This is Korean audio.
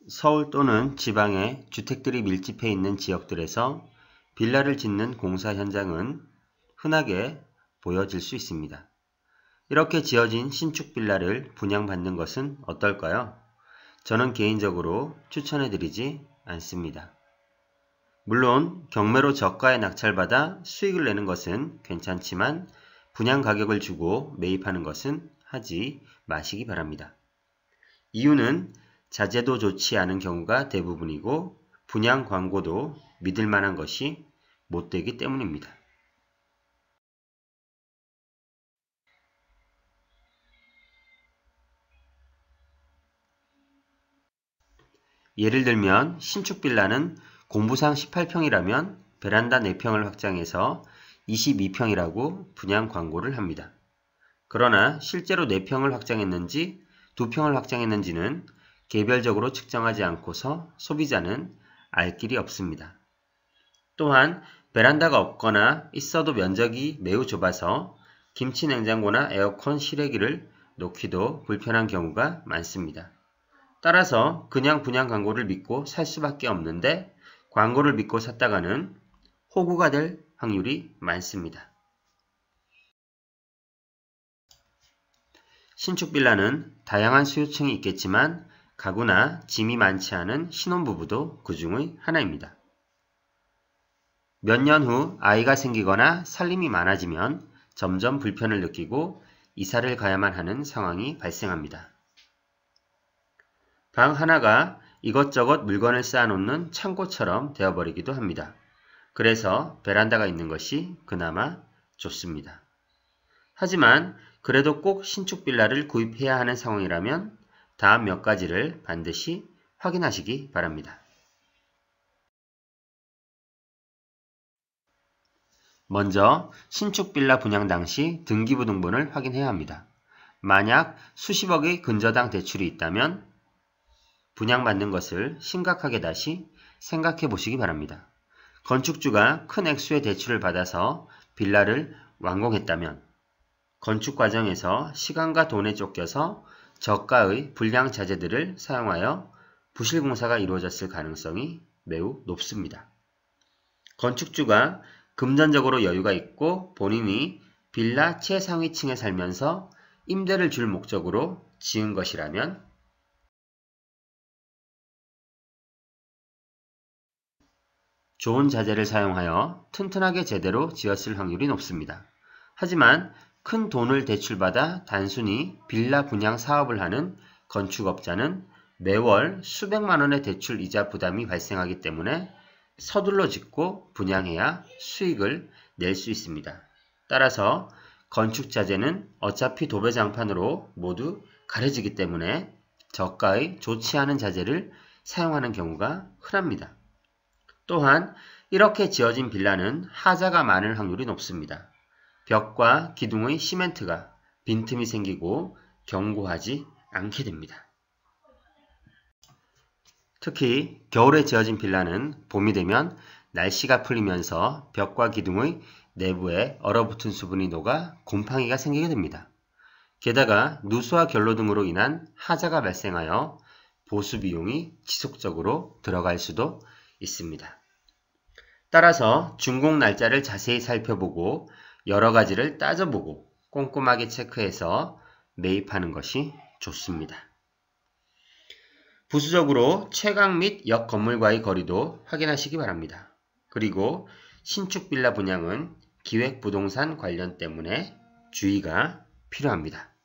서울 또는 지방에 주택들이 밀집해 있는 지역들에서 빌라를 짓는 공사 현장은 흔하게 보여질 수 있습니다. 이렇게 지어진 신축 빌라를 분양받는 것은 어떨까요? 저는 개인적으로 추천해드리지 않습니다. 물론 경매로 저가에 낙찰받아 수익을 내는 것은 괜찮지만 분양 가격을 주고 매입하는 것은 하지 마시기 바랍니다. 이유는 자재도 좋지 않은 경우가 대부분이고 분양 광고도 믿을 만한 것이 못되기 때문입니다. 예를 들면 신축 빌라는 공부상 18평이라면 베란다 4평을 확장해서 22평이라고 분양 광고를 합니다. 그러나 실제로 4평을 확장했는지 2평을 확장했는지는 개별적으로 측정하지 않고서 소비자는 알 길이 없습니다. 또한 베란다가 없거나 있어도 면적이 매우 좁아서 김치 냉장고나 에어컨 실외기를 놓기도 불편한 경우가 많습니다. 따라서 그냥 분양 광고를 믿고 살 수밖에 없는데 광고를 믿고 샀다가는 호구가 될 확률이 많습니다. 신축 빌라는 다양한 수요층이 있겠지만 가구나 짐이 많지 않은 신혼부부도 그 중의 하나입니다. 몇 년 후 아이가 생기거나 살림이 많아지면 점점 불편을 느끼고 이사를 가야만 하는 상황이 발생합니다. 방 하나가 이것저것 물건을 쌓아놓는 창고처럼 되어버리기도 합니다. 그래서 베란다가 있는 것이 그나마 좋습니다. 하지만 그래도 꼭 신축 빌라를 구입해야 하는 상황이라면 다음 몇 가지를 반드시 확인하시기 바랍니다. 먼저 신축 빌라 분양 당시 등기부등본을 확인해야 합니다. 만약 수십억의 근저당 대출이 있다면 분양받는 것을 심각하게 다시 생각해 보시기 바랍니다. 건축주가 큰 액수의 대출을 받아서 빌라를 완공했다면 건축 과정에서 시간과 돈에 쫓겨서 저가의 불량 자재들을 사용하여 부실 공사가 이루어졌을 가능성이 매우 높습니다. 건축주가 금전적으로 여유가 있고 본인이 빌라 최상위층에 살면서 임대를 줄 목적으로 지은 것이라면 좋은 자재를 사용하여 튼튼하게 제대로 지었을 확률이 높습니다. 하지만 큰 돈을 대출받아 단순히 빌라 분양 사업을 하는 건축업자는 매월 수백만 원의 대출 이자 부담이 발생하기 때문에 서둘러 짓고 분양해야 수익을 낼 수 있습니다. 따라서 건축 자재는 어차피 도배장판으로 모두 가려지기 때문에 저가의 좋지 않은 자재를 사용하는 경우가 흔합니다. 또한 이렇게 지어진 빌라는 하자가 많을 확률이 높습니다. 벽과 기둥의 시멘트가 빈틈이 생기고 견고하지 않게 됩니다. 특히 겨울에 지어진 빌라는 봄이 되면 날씨가 풀리면서 벽과 기둥의 내부에 얼어붙은 수분이 녹아 곰팡이가 생기게 됩니다. 게다가 누수와 결로 등으로 인한 하자가 발생하여 보수 비용이 지속적으로 들어갈 수도 있습니다. 따라서 준공 날짜를 자세히 살펴보고 여러 가지를 따져보고 꼼꼼하게 체크해서 매입하는 것이 좋습니다. 부수적으로 채광 및 옆 건물과의 거리도 확인하시기 바랍니다. 그리고 신축 빌라 분양은 기획부동산 관련 때문에 주의가 필요합니다.